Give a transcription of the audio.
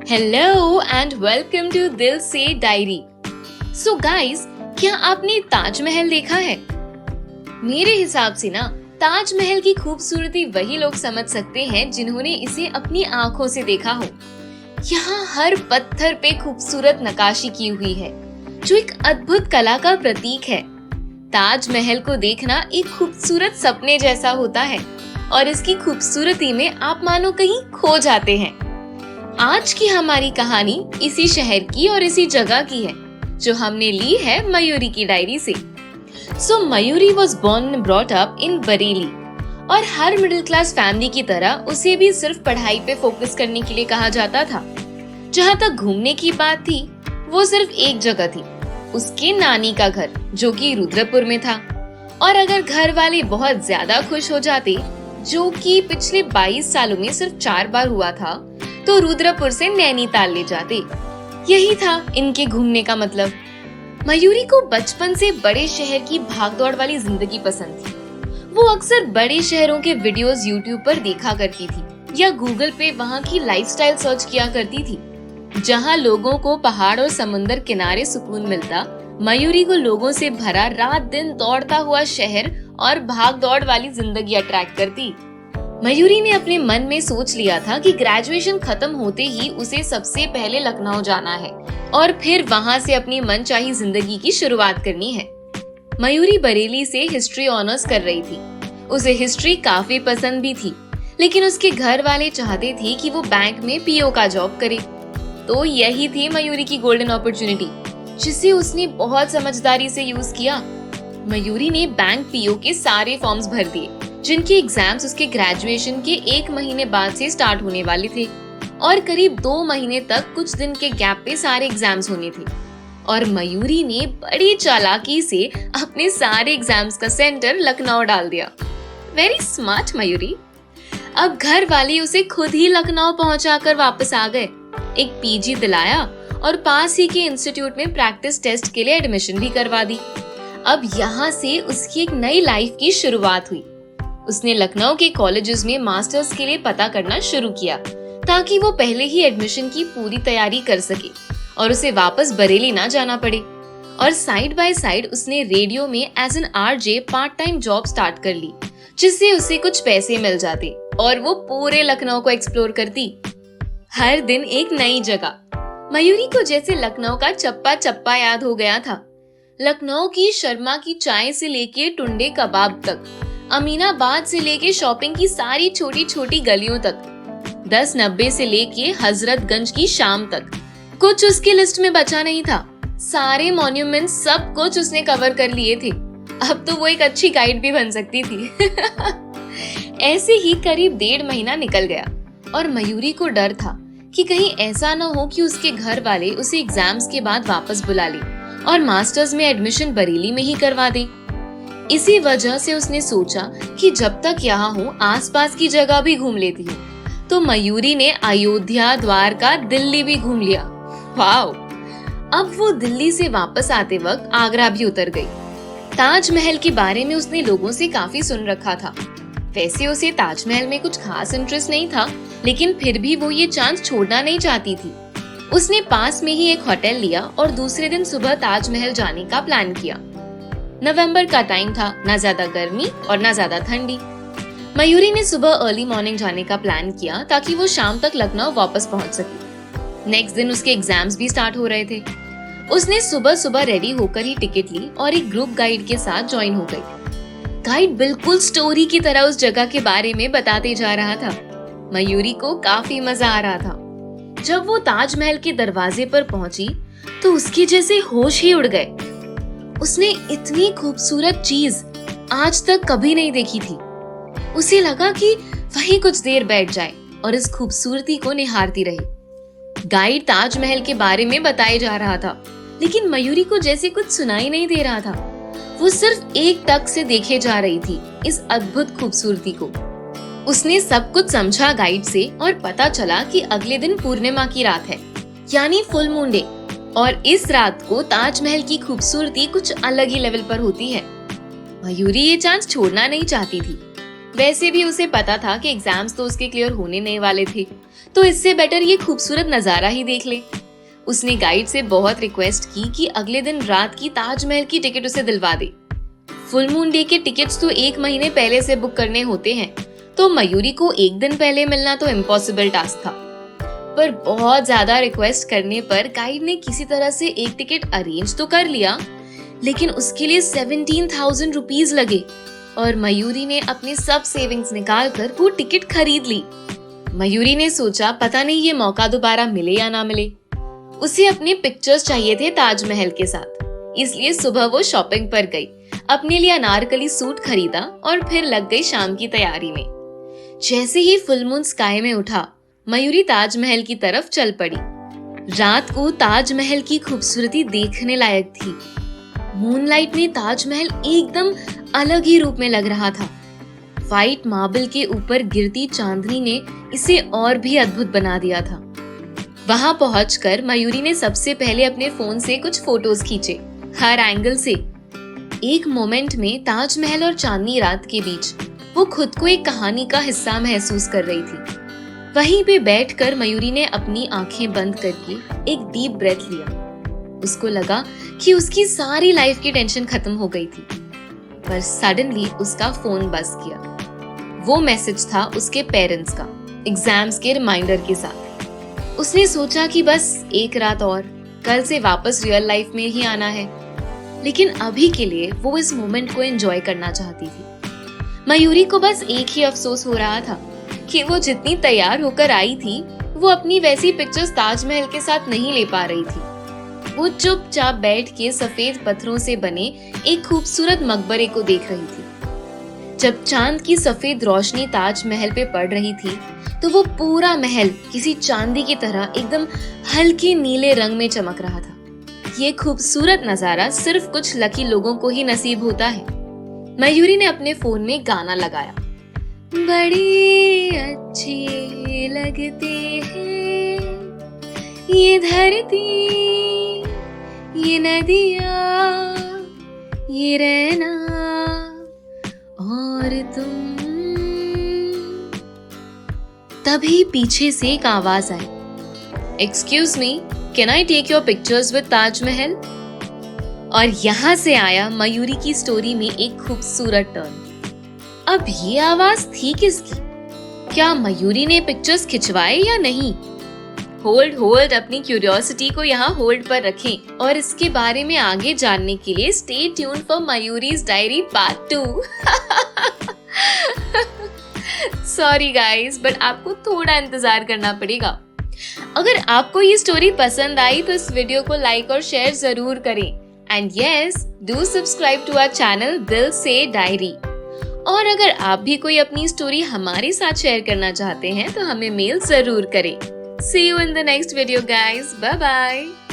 Hello and welcome to दिल Se diary. So guys, क्या आपने ताजमहल देखा है? मेरे हिसाब से ना ताजमहल की खूबसूरती वही लोग समझ सकते हैं जिन्होंने इसे अपनी आंखों से देखा हो। यहाँ हर पत्थर पे खूबसूरत नक्काशी की हुई है जो एक अद्भुत कला का प्रतीक है। ताजमहल को देखना एक खूबसूरत सपने जैसा होता है और इसकी खूबसूरती में आप मानो कहीं खो जाते हैं। आज की हमारी कहानी इसी शहर की और इसी जगह की है जो हमने ली है मयूरी की डायरी से। So Mayuri was born and brought up in Bareilly और हर मिडिल क्लास फैमिली की तरह उसे भी सिर्फ पढ़ाई पे फोकस करने के लिए कहा जाता था। जहाँ तक घूमने की बात थी वो सिर्फ एक जगह थी, उसके नानी का घर जो कि रुद्रपुर में था। और अगर घर वाले बहुत ज्यादा खुश हो जाते, जो कि पिछले 22 सालों में सिर्फ 4 बार हुआ था, तो रुद्रपुर से नैनीताल ले जाते। यही था इनके घूमने का मतलब। मयूरी को बचपन से बड़े शहर की भागदौड़ वाली जिंदगी पसंद थी। वो अक्सर बड़े शहरों के वीडियोस यूट्यूब पर देखा करती थी या गूगल पे वहाँ की लाइफस्टाइल सर्च किया करती थी। जहाँ लोगों को पहाड़ और समुंदर किनारे सुकून मिलता, मयूरी को लोगों से भरा रात दिन दौड़ता हुआ शहर और भागदौड़ वाली जिंदगी अट्रैक्ट करती। मयूरी ने अपने मन में सोच लिया था कि ग्रेजुएशन खत्म होते ही उसे सबसे पहले लखनऊ जाना है और फिर वहां से अपनी मनचाही जिंदगी की शुरुआत करनी है। मयूरी बरेली से हिस्ट्री ऑनर्स कर रही थी। उसे हिस्ट्री काफी पसंद भी थी, लेकिन उसके घर वाले चाहते थे कि वो बैंक में पीओ का जॉब करे। तो यही थी मयूरी की गोल्डन अपॉर्चुनिटी, जिसे उसने बहुत समझदारी से यूज किया। मयूरी ने बैंक पीओ के सारे फॉर्म्स भर दिए, जिनके एग्जाम्स उसके ग्रेजुएशन के 1 महीने बाद से स्टार्ट होने वाले थे और करीब 2 महीने तक कुछ दिन के गैप पे सारे एग्जाम्स होने थे। और मयूरी ने बड़ी चालाकी से अपने सारे एग्जाम्स का सेंटर लखनऊ डाल दिया। Very smart Mayuri. अब घर वाले उसे खुद ही लखनऊ पहुंचाकर वापस आ गए, एक पीजी दिलाया और पास ही के इंस्टीट्यूट में प्रैक्टिस टेस्ट के लिए एडमिशन भी करवा दी। अब यहाँ से उसकी एक नई लाइफ की शुरुआत हुई। उसने लखनऊ के कॉलेजेस में मास्टर्स के लिए पता करना शुरू किया ताकि वो पहले ही एडमिशन की पूरी तैयारी कर सके और उसे वापस बरेली ना जाना पड़े। और साइड बाय साइड उसने रेडियो में as an RJ part time job start कर ली, जिससे उसे कुछ पैसे मिल जाते और वो पूरे लखनऊ को एक्सप्लोर करती। हर दिन एक नई जगह। मयूरी को जैसे लखनऊ का चप्पा चप्पा याद हो गया था। लखनऊ की शर्मा की चाय से लेके टुंडे कबाब तक, अमीनाबाद से लेके शॉपिंग की सारी छोटी छोटी गलियों तक, 1090 से लेके हजरतगंज की शाम तक, कुछ उसकी लिस्ट में बचा नहीं था। सारे मॉन्यूमेंट सब कुछ उसने कवर कर लिए थे। अब तो वो एक अच्छी गाइड भी बन सकती थी। ऐसे ही करीब 1.5 महीना निकल गया और मयूरी को डर था कि कहीं ऐसा न हो कि उसके घर वाले उसे एग्जाम्स के बाद वापस बुला ले और मास्टर्स में एडमिशन बरेली में ही करवा दे। इसी वजह से उसने सोचा कि जब तक यहाँ हूँ आसपास की जगह भी घूम लेती हूँ। तो मयूरी ने अयोध्या, द्वारका, दिल्ली भी घूम लिया। वाओ! अब वो दिल्ली से वापस आते वक्त आगरा भी उतर गई। ताजमहल के बारे में उसने लोगों से काफी सुन रखा था। वैसे उसे ताजमहल में कुछ खास इंटरेस्ट नहीं था, लेकिन फिर भी वो ये चांस छोड़ना नहीं चाहती थी। उसने पास में ही एक होटल लिया और दूसरे दिन सुबह ताजमहल जाने का प्लान किया। नवंबर का टाइम था, ना ज्यादा गर्मी और ना ज्यादा ठंडी। मयूरी ने सुबह अर्ली मॉर्निंग जाने का प्लान किया ताकि वो शाम तक लखनऊ वापस पहुंच सके। नेक्स्ट दिन उसके एग्जाम्स भी स्टार्ट हो रहे थे। उसने सुबह सुबह रेडी होकर ही टिकट ली और एक ग्रुप गाइड के साथ ज्वाइन हो गई। गाइड बिल्कुल स्टोरी की तरह उस जगह के बारे में बताते जा रहा था। मयूरी को काफी मजा आ रहा था। जब वो ताजमहल के दरवाजे पर पहुंची तो उसके जैसे होश ही उड़ गए। उसने इतनी खूबसूरत चीज आज तक कभी नहीं देखी थी। उसे लगा कि वहीं कुछ देर बैठ जाए और इस खूबसूरती को निहारती रही। गाइड ताजमहल के बारे में बताए जा रहा था, लेकिन मयूरी को जैसे कुछ सुनाई नहीं दे रहा था। वो सिर्फ एक टक से देखे जा रही थी इस अद्भुत खूबसूरती को। उसने सब कुछ समझा गाइड से और पता चला कि अगले दिन पूर्णिमा की रात है, यानी फुल मून डे, और इस रात को ताजमहल की खूबसूरती कुछ अलग ही लेवल पर होती है। मयूरी ये चांस छोड़ना नहीं चाहती थी। वैसे भी उसे पता था कि एग्जाम्स तो उसके क्लियर होने नहीं वाले थे, तो इससे बेटर ये खूबसूरत नजारा ही देख ले। उसने गाइड से बहुत रिक्वेस्ट की कि अगले दिन रात की ताजमहल की टिकट उसे दिलवा दे। फुल मून डे के टिकट्स तो 1 महीने पहले से बुक करने होते हैं, तो मयूरी को एक दिन पहले मिलना तो इम्पॉसिबल टास्क था। पर बहुत ज्यादा रिक्वेस्ट करने पर गाइड ने किसी तरह से एक टिकट अरेंज तो कर लिया, लेकिन उसके लिए 17,000 रुपीज लगे और मयूरी ने अपने सब सेविंग्स निकाल कर वो टिकट खरीद ली। मयूरी ने सोचा पता नहीं ये मौका दोबारा मिले या ना मिले। उसे अपने पिक्चर्स चाहिए थे ताजमहल के साथ, इसलिए सुबह वो शॉपिंग पर गई, अपने लिए अनारकली सूट खरीदा और फिर लग गई शाम की तैयारी में। जैसे ही फुल मून स्काई में उठा, मयूरी ताजमहल की तरफ चल पड़ी। रात को ताजमहल की खूबसूरती देखने लायक थी। मूनलाइट में ताजमहल एकदम अलग ही रूप में लग रहा था। व्हाइट मार्बल के ऊपर गिरती चांदनी ने इसे और भी अद्भुत बना दिया था। वहां पहुंचकर मयूरी ने सबसे पहले अपने फोन से कुछ फोटोज खींचे, हर एंगल से। एक मोमेंट में ताजमहल और चांदनी रात के बीच वो खुद को एक कहानी का हिस्सा महसूस कर रही थी। वहीं पे बैठकर मयूरी ने अपनी आंखें बंद करके एक डीप ब्रेथ लिया। उसको लगा कि उसकी सारी लाइफ की टेंशन खत्म हो गई थी। पर सडनली उसका फोन बज किया। वो मैसेज था उसके पेरेंट्स का, एग्जाम्स के रिमाइंडर के साथ। उसने सोचा कि बस एक रात और, कल से वापस रियल लाइफ में ही आना है। लेकिन अभी के लिए वो इस मोमेंट को एंजॉय करना चाहती थी। मयूरी को बस एक ही अफसोस हो रहा था कि वो जितनी तैयार होकर आई थी, वो अपनी वैसी पिक्चर्स ताजमहल के साथ नहीं ले पा रही थी। वो चुपचाप बैठ के सफेद पत्थरों से बने एक खूबसूरत मकबरे को देख रही थी। जब चांद की सफेद रोशनी ताजमहल पे पड़ रही थी, तो वो पूरा महल किसी चांदी की तरह एकदम हल्के नीले रंग में चमक रहा था। ये खूबसूरत नजारा सिर्फ कुछ लकी लोगों को ही नसीब होता है। मयूरी ने अपने फोन में गाना लगाया। बड़ी अच्छी लगते हैं ये धरती, ये नदियाँ, ये रहना और तुम। तभी पीछे से एक आवाज आई, excuse me, can I take your pictures with Taj Mahal? और यहाँ से आया मयूरी की स्टोरी में एक खूबसूरत टर्न। अब ये आवाज थी किसकी? क्या मयूरी ने पिक्चर्स खिंचवाए या नहीं? होल्ड, अपनी क्यूरियोसिटी को यहाँ होल्ड पर रखें और इसके बारे में आगे जानने के लिए stay tune for Mayuri's diary part 2। Sorry guys, but आपको थोड़ा इंतजार करना पड़ेगा। अगर आपको ये स्टोरी पसंद आई तो इस वीडियो को लाइक और शेयर जरूर करें। And yes, do subscribe to our channel Dil Se diary. और अगर आप भी कोई अपनी स्टोरी हमारे साथ शेयर करना चाहते हैं तो हमें मेल जरूर करें। See you in the next video guys. Bye bye.